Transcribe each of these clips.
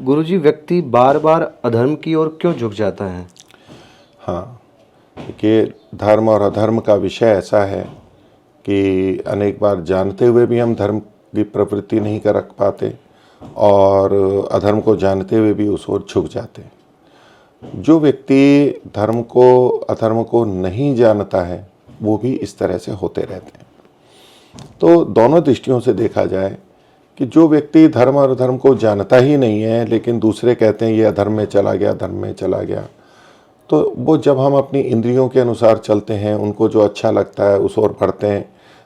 गुरुजी, व्यक्ति बार बार अधर्म की ओर क्यों झुक जाता है? हाँ, देखिए, धर्म और अधर्म का विषय ऐसा है कि अनेक बार जानते हुए भी हम धर्म की प्रवृत्ति नहीं कर रख पाते और अधर्म को जानते हुए भी उस ओर झुक जाते हैं। जो व्यक्ति धर्म को अधर्म को नहीं जानता है वो भी इस तरह से होते रहते हैं। तो दोनों दृष्टियों से देखा जाए कि जो व्यक्ति धर्म और अधर्म को जानता ही नहीं है लेकिन दूसरे कहते हैं ये अधर्म में चला गया, धर्म में चला गया, तो वो जब हम अपनी इंद्रियों के अनुसार चलते हैं, उनको जो अच्छा लगता है उस ओर बढ़ते हैं,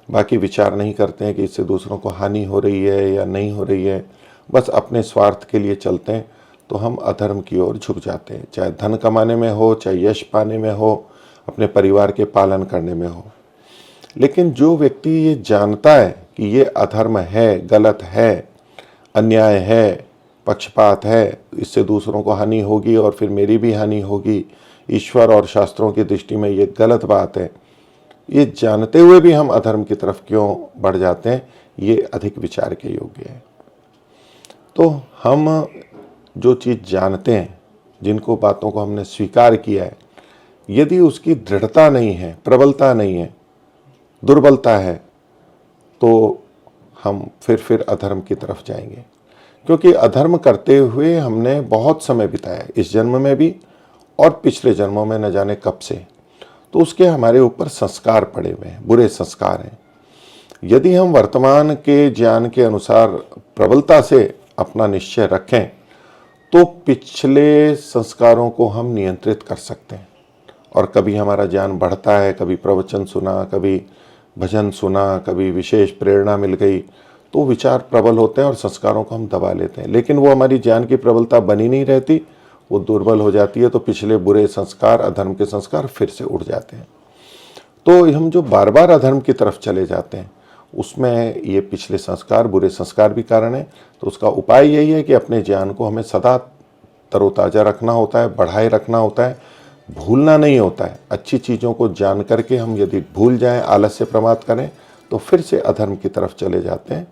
बाकी विचार नहीं करते हैं कि इससे दूसरों को हानि हो रही है या नहीं हो रही है, बस अपने स्वार्थ के लिए चलते हैं, तो हम अधर्म की ओर झुक जाते हैं। चाहे धन कमाने में हो, चाहे यश पाने में हो, अपने परिवार के पालन करने में हो। लेकिन जो व्यक्ति ये जानता है कि ये अधर्म है, गलत है, अन्याय है, पक्षपात है, इससे दूसरों को हानि होगी और फिर मेरी भी हानि होगी, ईश्वर और शास्त्रों की दृष्टि में ये गलत बात है, ये जानते हुए भी हम अधर्म की तरफ क्यों बढ़ जाते हैं, ये अधिक विचार के योग्य है। तो हम जो चीज़ जानते हैं, जिनको बातों को हमने स्वीकार किया है, यदि उसकी दृढ़ता नहीं है, प्रबलता नहीं है, दुर्बलता है, तो हम फिर अधर्म की तरफ जाएंगे। क्योंकि अधर्म करते हुए हमने बहुत समय बिताया, इस जन्म में भी और पिछले जन्मों में न जाने कब से, तो उसके हमारे ऊपर संस्कार पड़े हुए हैं, बुरे संस्कार हैं। यदि हम वर्तमान के ज्ञान के अनुसार प्रबलता से अपना निश्चय रखें तो पिछले संस्कारों को हम नियंत्रित कर सकते हैं। और कभी हमारा ज्ञान बढ़ता है, कभी प्रवचन सुना, कभी भजन सुना, कभी विशेष प्रेरणा मिल गई, तो विचार प्रबल होते हैं और संस्कारों को हम दबा लेते हैं। लेकिन वो हमारी ज्ञान की प्रबलता बनी नहीं रहती, वो दुर्बल हो जाती है, तो पिछले बुरे संस्कार, अधर्म के संस्कार फिर से उड़ जाते हैं। तो हम जो बार बार अधर्म की तरफ चले जाते हैं, उसमें ये पिछले संस्कार, बुरे संस्कार भी कारण है। तो उसका उपाय यही है कि अपने ज्ञान को हमें सदा तरोताज़ा रखना होता है, बढ़ाए रखना होता है, भूलना नहीं होता है। अच्छी चीज़ों को जान करके हम यदि भूल जाएं, आलस्य प्रमाद करें, तो फिर से अधर्म की तरफ चले जाते हैं।